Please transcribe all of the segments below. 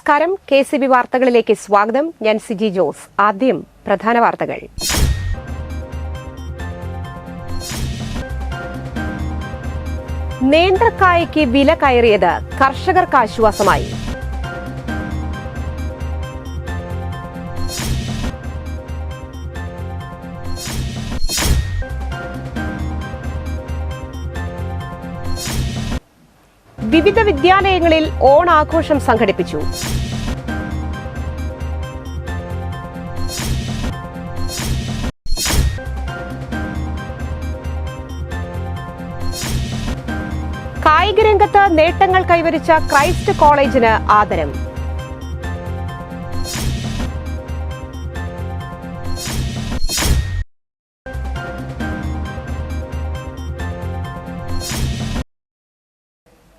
നമസ്കാരം. KCB വാർത്തകളിലേക്ക് സ്വാഗതം. ഞാൻ സിജി ജോസ്. ആദ്യം പ്രധാന വാർത്തകൾ. നേന്ത്രക്കായയ്ക്ക് വില കയറിയത് കർഷകർക്ക് ആശ്വാസമായി. വിവിധ വിദ്യാലയങ്ങളിൽ ഓണാഘോഷം സംഘടിപ്പിച്ചു. കായികരംഗത്ത് നേട്ടങ്ങൾ കൈവരിച്ച ക്രൈസ്റ്റ് കോളേജിന് ആദരം.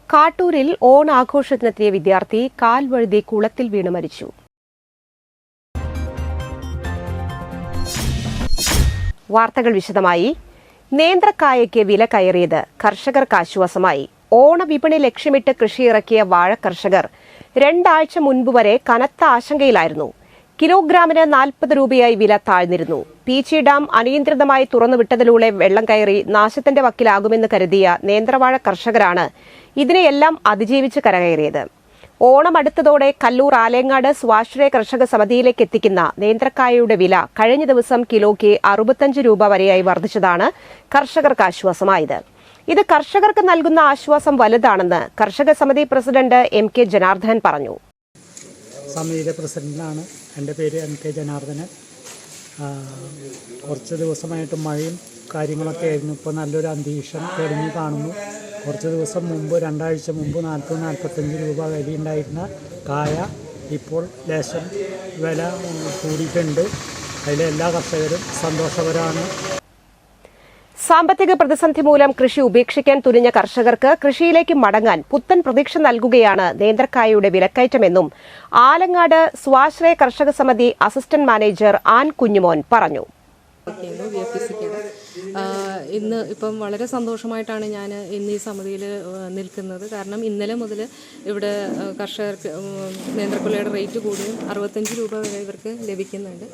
കാട്ടൂരിൽ ഓണാഘോഷത്തിനെത്തിയ വിദ്യാർത്ഥി കാൽ വഴുതി കുളത്തിൽ വീണ് മരിച്ചു. വാർത്തകൾ വിശദമായി. നേന്ത്രക്കായയ്ക്ക് വില കയറിയത് കർഷകർക്ക് ആശ്വാസമായി. ഓണവിപണി ലക്ഷ്യമിട്ട് കൃഷിയിറക്കിയ വാഴ കർഷകർ 2 ആഴ്ച മുൻപ് വരെ കനത്ത ആശങ്കയിലായിരുന്നു. കിലോഗ്രാമിന് 40 രൂപയായി വില താഴ്ന്നിരുന്നു. പീച്ചി ഡാം അനിയന്ത്രിതമായി തുറന്നുവിട്ടതിലൂടെ വെള്ളം കയറി നാശത്തിന്റെ വക്കിലാകുമെന്ന് കരുതിയ നേന്ത്രവാഴ കർഷകരാണ് ഇതിനെയെല്ലാം അതിജീവിച്ച് കരകയറിയത്. ഓണം അടുത്തതോടെ കല്ലൂർ ആലേങ്ങാട് സ്വാശ്രയ കർഷക സമിതിയിലേക്ക് എത്തിക്കുന്ന നേന്ത്രക്കായയുടെ വില കഴിഞ്ഞ ദിവസം കിലോയ്ക്ക് 65 രൂപ വരെയായി വർദ്ധിച്ചതാണ് കർഷകർക്ക് ആശ്വാസമായത്. ഇത് കർഷകർക്ക് നൽകുന്ന ആശ്വാസം വലുതാണെന്ന് കർഷക സമിതി പ്രസിഡന്റ് MK ജനാർദ്ദനൻ പറഞ്ഞു. സമിതിയുടെ പ്രസിഡന്റാണ്. എൻ്റെ പേര് MK ജനാർദ്ദനൻ. കുറച്ച് ദിവസമായിട്ട് മഴയും കാര്യങ്ങളൊക്കെ ആയിരുന്നു. ഇപ്പോൾ നല്ലൊരു അന്തരീക്ഷം തെളിഞ്ഞു കാണുന്നു. കുറച്ച് ദിവസം മുമ്പ് 2 ആഴ്ച മുമ്പ് 40-45 രൂപ വിലയുണ്ടായിരുന്ന കായ ഇപ്പോൾ ലേശം വില കൂടിയിട്ടുണ്ട്. അതിലെ എല്ലാ കർഷകരും സന്തോഷകരമാണ്. സാമ്പത്തിക പ്രതിസന്ധി മൂലം കൃഷി ഉപേക്ഷിക്കാൻ തുനിഞ്ഞ കർഷകർക്ക് കൃഷിയിലേക്ക് മടങ്ങാൻ പുത്തൻ പ്രതീക്ഷ നൽകുകയാണ് നേന്ത്രക്കായയുടെ വിലക്കയറ്റമെന്നും ആലങ്ങാട് സ്വാശ്രയ കർഷക സമിതി അസിസ്റ്റന്റ് മാനേജർ ആൻ കുഞ്ഞുമോൻ പറഞ്ഞു. ഇന്ന് ഇപ്പം വളരെ സന്തോഷമായിട്ടാണ് ഞാൻ ഇന്ന് ഈ സമിതിയിൽ നിൽക്കുന്നത്. കാരണം ഇന്നലെ മുതൽ ഇവിടെ കർഷകർക്ക് നേന്ത്രക്കൊലയുടെ റേറ്റ് കൂടിയും 65 രൂപ വരെ ഇവർക്ക് ലഭിക്കുന്നുണ്ട്.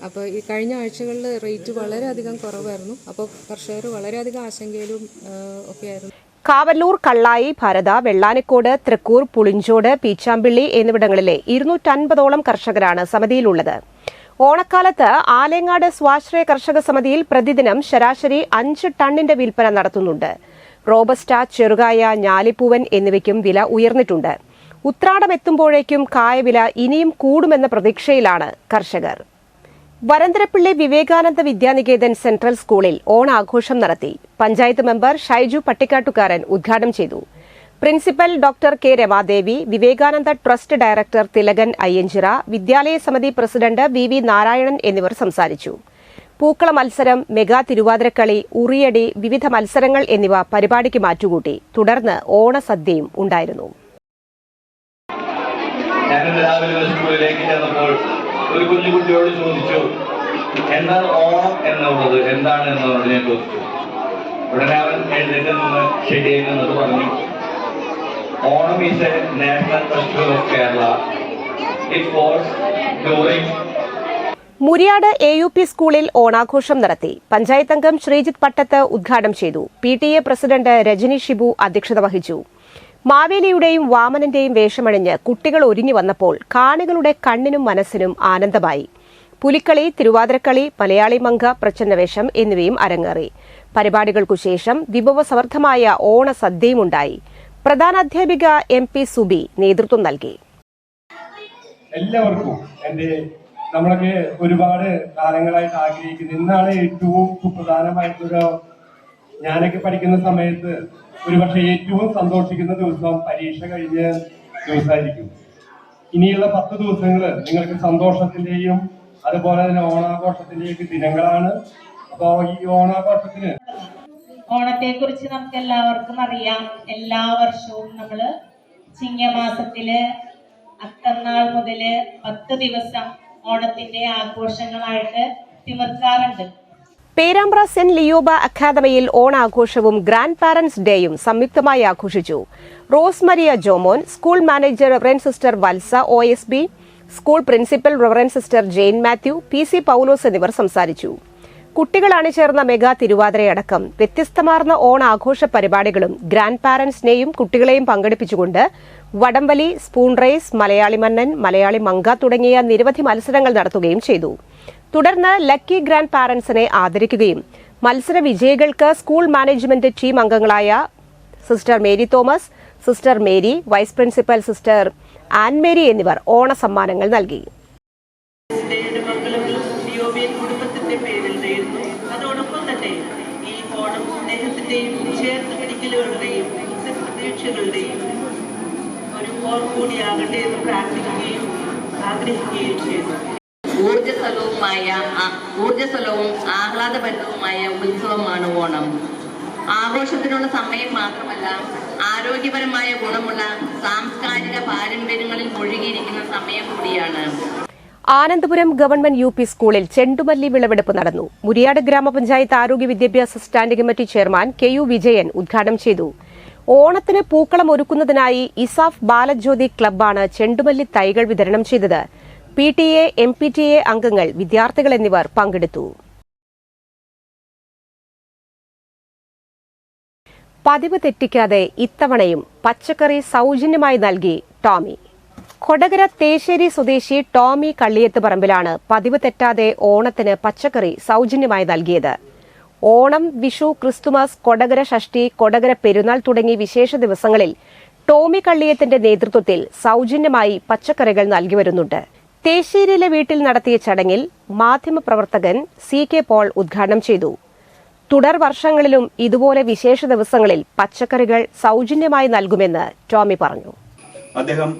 അപ്പോൾ ഈ കഴിഞ്ഞ ആഴ്ചകളിൽ റേറ്റ് വളരെയധികം കുറവായിരുന്നു. അപ്പോൾ കർഷകർ വളരെയധികം ആശങ്കയിലും ഒക്കെയായിരുന്നു. കാവല്ലൂർ, കള്ളായി, ഭാരത, വെള്ളാനിക്കോട്, തൃക്കൂർ, പുളിഞ്ചോട്, പീച്ചാമ്പിള്ളി എന്നിവിടങ്ങളിലെ 250ഓളം കർഷകരാണ് സമിതിയിലുള്ളത്. ഓണക്കാലത്ത് ആലേങ്ങാട് സ്വാശ്രയ കർഷക സമിതിയിൽ പ്രതിദിനം ശരാശരി 5 ടണ്ണിന്റെ വിൽപ്പന നടത്തുന്നുണ്ട്. റോബസ്റ്റ, ചെറുകായ, ഞാലിപ്പൂവൻ എന്നിവയ്ക്കും വില ഉയർന്നിട്ടുണ്ട്. ഉത്രാടം എത്തുമ്പോഴേക്കും കായവില ഇനിയും കൂടുമെന്ന പ്രതീക്ഷയിലാണ് കർഷകർ. വരന്തരപ്പിള്ളി വിവേകാനന്ദ വിദ്യാനികേതൻ സെൻട്രൽ സ്കൂളിൽ ഓണാഘോഷം നടത്തി. പഞ്ചായത്ത് മെമ്പർ ഷൈജു പട്ടിക്കാട്ടുകാരൻ ഉദ്ഘാടനം ചെയ്തു. Principal doctor K Ramadevi, Vivekananda trust director Thilakan Ayyanchira, വിദ്യാലയ സമിതി പ്രസിഡന്റ് VV നാരായണൻ എന്നിവർ സംസാരിച്ചു. പൂക്കള മത്സരം, മെഗാ തിരുവാതിരക്കളി, ഉറിയടി, വിവിധ മത്സരങ്ങൾ എന്നിവ പരിപാടിക്ക് മാറ്റുകൂട്ടി. തുടർന്ന് ഓണസദ്യയും ഉണ്ടായിരുന്നു. ഒരു കുഞ്ഞുകുട്ടിയോട് ചോദിച്ചു, എന്താണ് ഓണം എന്നുള്ളത്, എന്താണ് എന്നുള്ളത് ഞാൻ ചോദിച്ചു. ഉടനെ അവൻ എഴുന്നേറ്റ് നിന്ന് ശരിയായി എന്നത് പറഞ്ഞു. Onam is A national festival of Kerala. It was during. Muriyad AUP സ്കൂളിൽ ഓണാഘോഷം നടത്തി. പഞ്ചായത്ത് അംഗം ശ്രീജിത്ത് പട്ടത്ത് ഉദ്ഘാടനം ചെയ്തു. PTA പ്രസിഡന്റ് രജനി ഷിബു അധ്യക്ഷത വഹിച്ചു. മാവേലിയുടെയും വാമനന്റെയും വേഷമണിഞ്ഞ് കുട്ടികൾ ഒരുങ്ങി വന്നപ്പോൾ കാണികളുടെ കണ്ണിനും മനസ്സിനും ആനന്ദമായി. പുലിക്കളി, തിരുവാതിരക്കളി, മലയാളി മങ്ക, പ്രച്ഛന്നവേഷം എന്നിവയും അരങ്ങേറി. പരിപാടികൾക്കുശേഷം വിഭവസമൃദ്ധമായ ഓണസദ്യയുമുണ്ടായി. പ്രധാനാധ്യാപിക MP സുബി നേതൃത്വം നൽകി. എല്ലാവർക്കും നമ്മളൊക്കെ ഒരുപാട് കാലങ്ങളായിട്ട് ആഗ്രഹിക്കുന്നത് ഇന്നാണ് ഏറ്റവും പ്രധാനമായിട്ടൊരു ഞാനൊക്കെ പഠിക്കുന്ന സമയത്ത് ഒരുപക്ഷെ ഏറ്റവും സന്തോഷിക്കുന്ന ദിവസം പരീക്ഷ കഴിഞ്ഞ ദിവസമായിരിക്കും. ഇനിയുള്ള 10 ദിവസങ്ങൾ നിങ്ങൾക്ക് സന്തോഷത്തിന്റെയും അതുപോലെ തന്നെ ഓണാഘോഷത്തിന്റെയും ദിനങ്ങളാണ്. അപ്പോൾ ഈ ഓണത്തെ കുറിച്ച് നമുക്ക് എല്ലാവർക്കും അറിയാം. എല്ലാ വർഷവും നമ്മള് ചിങ്ങമാസത്തില് അത്തന്നാൾ മുതല് 10 ദിവസം ഓണത്തിന്റെ ആഘോഷങ്ങളായിട്ട് തിമിർക്കാറുണ്ട്. പേരാമ്പ്ര സെന്റ് ലിയോബ അക്കാദമിയിൽ ഓണാഘോഷവും ഗ്രാൻഡ് പാരന്റ്സ് ഡേയും സംയുക്തമായി ആഘോഷിച്ചു. Rose Maria Jomon, school manager reverend sister Valsa OSB, school principal reverend sister Jane Mathew, PC Paulose എന്നിവർ സംസാരിച്ചു. കുട്ടികൾ അണിചേർന്ന മെഗാ തിരുവാതിരയടക്കം വ്യത്യസ്തമാർന്ന ഓണാഘോഷ പരിപാടികളും ഗ്രാൻഡ് പാരന്റ്സിനെയും കുട്ടികളെയും പങ്കെടുപ്പിച്ചുകൊണ്ട് വടംവലി, സ്പൂൺ റേസ്, മലയാളി മന്നൻ, മലയാളി മങ്ക തുടങ്ങിയ നിരവധി മത്സരങ്ങൾ നടത്തുകയും ചെയ്തു. തുടർന്ന് ലക്കി ഗ്രാൻഡ് പാരന്റ്സിനെ ആദരിക്കുകയും മത്സര വിജയികൾക്ക് സ്കൂൾ മാനേജ്മെന്റ് ടീം അംഗങ്ങളായ sister Mary Thomas, sister Mary, vice principal sister Ann Mary എന്നിവർ ഓണസമ്മാനങ്ങൾ നൽകി. കുടുംബത്തിന്റെ പേരിൽ നേരുന്നു. അതോടൊപ്പം തന്നെ ഈ ഓണം സ്നേഹത്തിന്റെയും ചേർത്ത് പിടിക്കലുകളുടെയും പ്രതീക്ഷകളുടെയും ഒരു ഓർമ്മൂടിയാകട്ടെ എന്ന് പ്രാർത്ഥിക്കുകയും ആഗ്രഹിക്കുകയും ചെയ്യുന്നു. ഊർജ്ജസ്വലവും ആഹ്ലാദഭരിതവുമായ ഉത്സവമാണ് ഓണം. ആഘോഷത്തിനുള്ള സമയം മാത്രമല്ല, ആരോഗ്യപരമായ ഗുണമുള്ള സാംസ്കാരിക പാരമ്പര്യങ്ങളിൽ മുഴുകിയിരിക്കുന്ന സമയം കൂടിയാണ്. ആനന്ദപുരം ഗവൺമെന്റ് UP സ്കൂളിൽ ചെണ്ടുമല്ലി വിളവെടുപ്പ് നടന്നു. മുരിയാട് ഗ്രാമപഞ്ചായത്ത് ആരോഗ്യ വിദ്യാഭ്യാസ standing committee chairman KU Vijayan ഉദ്ഘാടനം ചെയ്തു. ഓണത്തിന് പൂക്കളം ഒരുക്കുന്നതിനായി ഇസാഫ് ബാലജ്യോതി ക്ലബ്ബാണ് ചെണ്ടുമല്ലി തൈകൾ വിതരണം ചെയ്തത്. PTA, MPTA അംഗങ്ങൾ, വിദ്യാർത്ഥികൾ എന്നിവർ പങ്കെടുത്തു. പതിവ് തെറ്റിക്കാതെ ഇത്തവണയും പച്ചക്കറി സൌജന്യമായി നൽകി ടോമി. കൊടകര തേശ്ശേരി സ്വദേശി ടോമി കള്ളിയത്ത് പറമ്പിലാണ് പതിവ് തെറ്റാതെ ഓണത്തിന് പച്ചക്കറി സൌജന്യമായി നൽകിയത്. ഓണം, വിഷു, ക്രിസ്തുമസ്, കൊടകര ഷഷ്ടി, കൊടകര പെരുന്നാൾ തുടങ്ങി വിശേഷ ദിവസങ്ങളിൽ ടോമി കള്ളിയത്തിന്റെ നേതൃത്വത്തിൽ സൌജന്യമായി പച്ചക്കറികൾ നൽകി വരുന്നുണ്ട്. തേശ്ശേരിയിലെ വീട്ടിൽ നടത്തിയ ചടങ്ങിൽ മാധ്യമപ്രവർത്തകൻ CK പോൾ ഉദ്ഘാടനം ചെയ്തു. തുടർ വർഷങ്ങളിലും ഇതുപോലെ വിശേഷ ദിവസങ്ങളിൽ പച്ചക്കറികൾ സൌജന്യമായി നൽകുമെന്ന് ടോമി പറഞ്ഞു. അദ്ദേഹം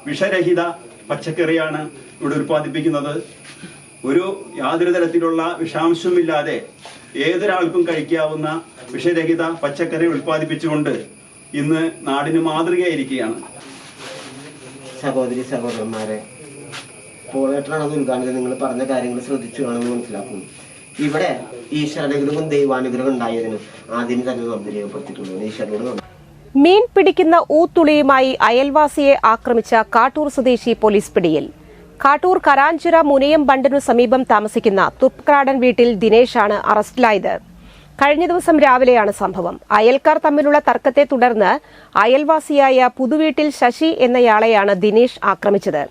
വിഷരഹിത പച്ചക്കറിയാണ് ഇവിടെ ഉൽപ്പാദിപ്പിക്കുന്നത്. യാതൊരു തരത്തിലുള്ള വിഷാംശവുമില്ലാതെ ഏതൊരാൾക്കും കഴിക്കാവുന്ന വിഷരഹിത പച്ചക്കറി ഉൽപ്പാദിപ്പിച്ചുകൊണ്ട് ഇന്ന് നാടിന് മാതൃകയായിരിക്കുകയാണ്. സഹോദരി സഹോദരന്മാരെ, പോളേട്ടനാണ് ഉദ്ഘാടനം. നിങ്ങൾ പറഞ്ഞ കാര്യങ്ങൾ ശ്രദ്ധിച്ചു വേണമെന്ന് മനസ്സിലാക്കുന്നു. ഇവിടെ ഈശ്വരാനുഗ്രഹവും ദൈവാനുഗ്രഹം ഉണ്ടായതിനും ആദ്യം തന്നെ നന്ദി രേഖപ്പെടുത്തിയിട്ടുണ്ട്. ഈശ്വരനോട് മീൻ പിടിക്കുന്ന ഊത്തുളിയുമായി അയൽവാസിയെ ആക്രമിച്ച കാട്ടൂർ സ്വദേശി പോലീസ് പിടിയിൽ. കാട്ടൂർ കരാഞ്ചിറ മുനയം ബണ്ടിനു സമീപം താമസിക്കുന്ന തുർപ്പക്കാടൻ വീട്ടിൽ ദിനേശാണ് അറസ്റ്റിലായത്. കഴിഞ്ഞ ദിവസം രാവിലെയാണ് സംഭവം. അയൽക്കാർ തമ്മിലുള്ള തർക്കത്തെ തുടർന്ന് അയൽവാസിയായ പുതുവീട്ടിൽ ശശി എന്നയാളെയാണ് ദിനേശ് ആക്രമിച്ചത്.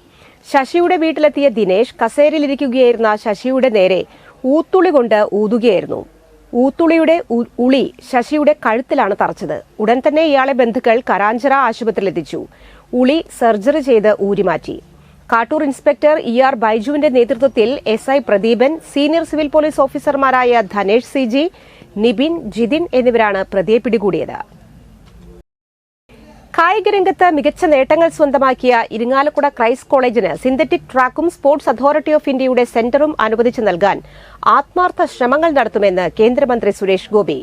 ശശിയുടെ വീട്ടിലെത്തിയ ദിനേശ് കസേരയിലിരിക്കുകയായിരുന്ന ശശിയുടെ നേരെ ഊത്തുളി കൊണ്ട് ഊതുകയായിരുന്നു. ഊത്തുളിയുടെ ഉളി ശശിയുടെ കഴുത്തിലാണ് തറച്ചത്. ഉടൻ തന്നെ ഇയാളെ ബന്ധുക്കൾ കരാഞ്ചിറ ആശുപത്രിയിലെത്തിച്ചു. ഉളി സർജറി ചെയ്ത് ഊരിമാറ്റി. കാട്ടൂർ ഇൻസ്പെക്ടർ ER ബൈജുവിന്റെ നേതൃത്വത്തിൽ SI Pradeepan, senior civil police ഓഫീസർമാരായ ധനേഷ് CG, നിബിൻ, ജിതിൻ എന്നിവരാണ് പ്രതിയെ പിടികൂടിയത്. കായികരംഗത്ത് മികച്ച നേട്ടങ്ങൾ സ്വന്തമാക്കിയ ഇരിങ്ങാലക്കുട ക്രൈസ്റ്റ് കോളേജിന് സിന്തറ്റിക് ട്രാക്കും സ്പോർട്സ് അതോറിറ്റി ഓഫ് ഇന്ത്യയുടെ സെന്ററും അനുവദിച്ചു നൽകാൻ ആത്മാർത്ഥ ശ്രമങ്ങൾ നടത്തുമെന്ന് കേന്ദ്രമന്ത്രി സുരേഷ് ഗോപി.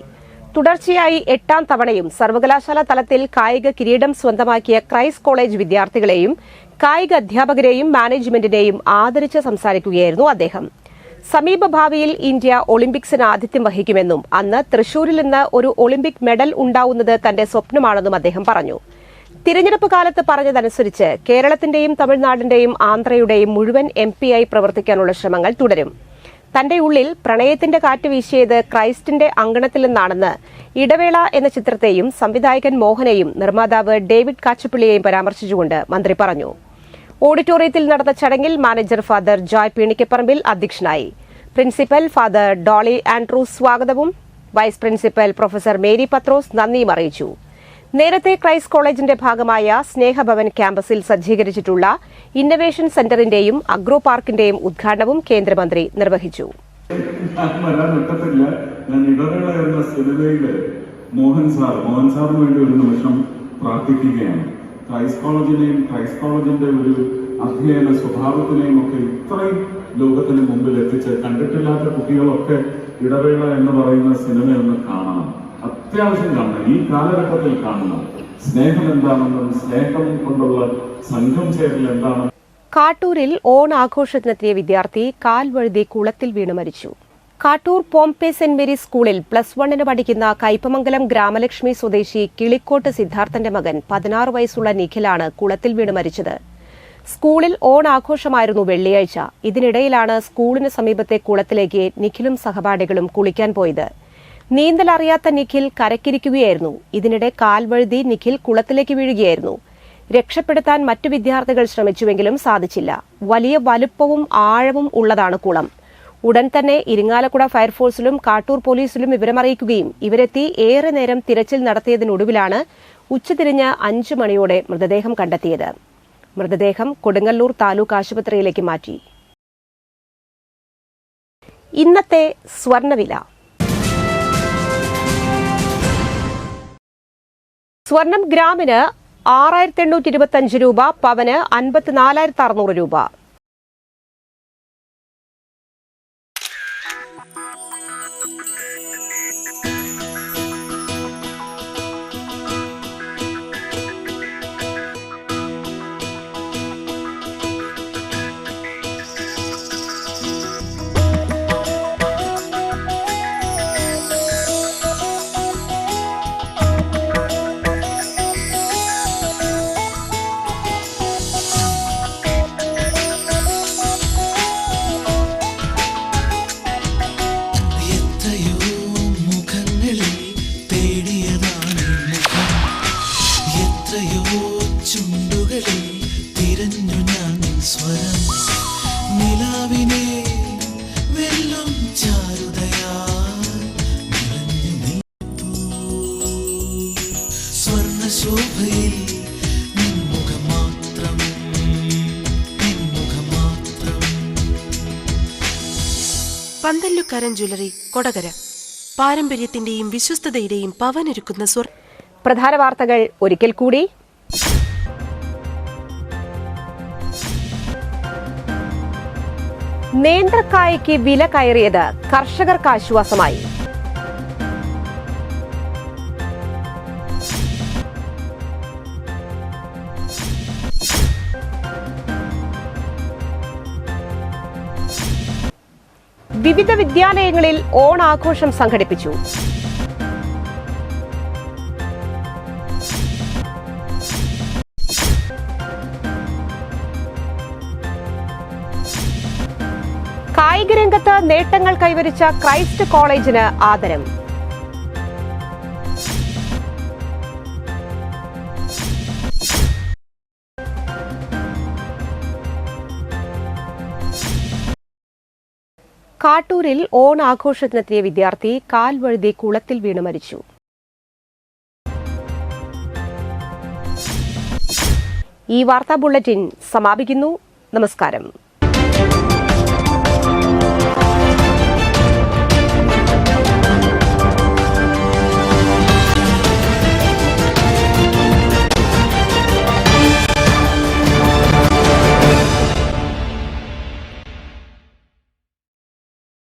തുടർച്ചയായി 8ാം തവണയും സർവകലാശാല തലത്തിൽ കായിക കിരീടം സ്വന്തമാക്കിയ ക്രൈസ്റ്റ് കോളേജ് വിദ്യാർത്ഥികളെയും കായിക അധ്യാപകരെയും മാനേജ്മെന്റിനെയും ആദരിച്ച് സംസാരിക്കുകയായിരുന്നു അദ്ദേഹം. സമീപഭാവിയിൽ ഇന്ത്യ ഒളിമ്പിക്സിന് ആതിഥ്യം വഹിക്കുമെന്നും അന്ന് തൃശൂരിൽ നിന്ന് ഒരു ഒളിമ്പിക് മെഡൽ ഉണ്ടാവുന്നത് തന്റെ സ്വപ്നമാണെന്നും അദ്ദേഹം പറഞ്ഞു. തിരഞ്ഞെടുപ്പ് കാലത്ത് പറഞ്ഞതനുസരിച്ച് കേരളത്തിന്റെയും തമിഴ്നാടിന്റെയും ആന്ധ്രയുടെയും മുഴുവൻ MP-ആയി പ്രവർത്തിക്കാനുള്ള ശ്രമങ്ങൾ തുടരും. തന്റെ ഉള്ളിൽ പ്രണയത്തിന്റെ കാറ്റ് വീശിയത് ക്രൈസ്റ്റിന്റെ അങ്കണത്തിൽ നിന്നാണെന്ന് ഇടവേള എന്ന ചിത്രത്തെയും സംവിധായകൻ മോഹനെയും നിർമ്മാതാവ് ഡേവിഡ് കാച്ചപ്പള്ളിയെയും പരാമർശിച്ചുകൊണ്ട് മന്ത്രി പറഞ്ഞു. ഓഡിറ്റോറിയത്തിൽ നടന്ന ചടങ്ങിൽ മാനേജർ ഫാദർ ജോയ് പീണിക്കപ്പറമ്പിൽ അധ്യക്ഷനായി. പ്രിൻസിപ്പൽ ഫാദർ ഡോളി ആൻഡ്രൂസ് സ്വാഗതവും വൈസ് പ്രിൻസിപ്പൽ പ്രൊഫസർ മേരി പത്രോസ് നന്ദിയും അറിയിച്ചു. നേരത്തെ ക്രൈസ്റ്റ് കോളേജിന്റെ ഭാഗമായ സ്നേഹഭവൻ ക്യാമ്പസിൽ സജ്ജീകരിച്ചിട്ടുള്ള ഇന്നവേഷൻ സെന്ററിന്റെയും അഗ്രോ പാർക്കിന്റെയും ഉദ്ഘാടനവും കേന്ദ്രമന്ത്രി നിർവഹിച്ചു. മോഹൻ സാറിന് വേണ്ടി ഒരു നിമിഷം പ്രാർത്ഥിക്കുകയാണ്. ക്രൈസ്റ്റ് കോളേജിനെയും ക്രൈസ്റ്റ് കോളേജിന്റെ ഒരു അധ്യയന സ്വഭാവത്തിനെയും ഒക്കെ ഇത്രയും ലോകത്തിന് മുമ്പിൽ എത്തിച്ച് കണ്ടിട്ടില്ലാത്ത കുട്ടികളൊക്കെ ഇടവേള എന്ന് പറയുന്ന സിനിമയൊന്ന് കാണണം, അത്യാവശ്യം കാണണം, ഈ കാലഘട്ടത്തിൽ കാണണം. സ്നേഹം എന്താണെന്നും സ്നേഹം കൊണ്ടുള്ള സംഘം ചേരൽ എന്താണെന്നും. കാട്ടൂരിൽ ഓണാഘോഷത്തിനെത്തിയ വിദ്യാർത്ഥി കാൽ വഴുതി കുളത്തിൽ വീണ് മരിച്ചു. കാട്ടൂർ പോംപെ സെന്റ് മേരീസ് സ്കൂളിൽ +1 പഠിക്കുന്ന കയ്പമംഗലം ഗ്രാമലക്ഷ്മി സ്വദേശി കിളിക്കോട്ട് സിദ്ധാർത്ഥന്റെ മകൻ 16 വയസ്സുള്ള നിഖിലാണ് കുളത്തിൽ വീണ് മരിച്ചത്. സ്കൂളിൽ ഓണാഘോഷമായിരുന്നു വെള്ളിയാഴ്ച. ഇതിനിടയിലാണ് സ്കൂളിന് സമീപത്തെ കുളത്തിലേക്ക് നിഖിലും സഹപാഠികളും കുളിക്കാൻ പോയത്. നീന്തലറിയാത്ത നിഖിൽ കരക്കിരിക്കുകയായിരുന്നു. ഇതിനിടെ കാൽവഴുതി നിഖിൽ കുളത്തിലേക്ക് വീഴുകയായിരുന്നു. രക്ഷപ്പെടുത്താൻ മറ്റു വിദ്യാർത്ഥികൾ ശ്രമിച്ചുവെങ്കിലും സാധിച്ചില്ല. വലിയ വലുപ്പവും ആഴവും ഉള്ളതാണ് കുളം. ഉടൻ തന്നെ ഇരിങ്ങാലക്കുട ഫയർഫോഴ്സിലും കാട്ടൂർ പോലീസിലും വിവരമറിയിക്കുകയും ഇവരെത്തി ഏറെ നേരം തിരച്ചിൽ നടത്തിയതിനൊടുവിലാണ് ഉച്ചതിരിഞ്ഞ് 5 മണിയോടെ മൃതദേഹം കണ്ടെത്തിയത്. മൃതദേഹം കൊടുങ്ങല്ലൂർ താലൂക്ക് ആശുപത്രിയിലേക്ക് മാറ്റി. ഇന്നത്തെ സ്വർണ്ണവില. സ്വർണം ഗ്രാമിന് 6825 രൂപ, പവന് 54,600 രൂപ. പന്തല്ലുക്കാരൻ ജ്വല്ലറി, കൊടകര. പാരമ്പര്യത്തിന്റെയും വിശ്വസ്തതയുടെയും പവനൊരുക്കുന്ന പ്രധാന വാർത്തകൾ ഒരിക്കൽ കൂടി. നേന്ത്രക്കായ്ക്ക് വില കയറിയത് കർഷകർക്ക് ആശ്വാസമായി. വിവിധ വിദ്യാലയങ്ങളിൽ ഓണാഘോഷം സംഘടിപ്പിച്ചു. കായികരംഗത്ത് നേട്ടങ്ങൾ കൈവരിച്ച ക്രൈസ്റ്റ് കോളേജിന് ആദരം. കാട്ടൂരിൽ ഓണാഘോഷത്തിനെത്തിയ വിദ്യാർത്ഥി കാൽവഴുതി കുളത്തിൽ വീണ് മരിച്ചു. ഈ വാർത്താ ബുള്ളറ്റിൻ സമാപിക്കുന്നു. നമസ്കാരം.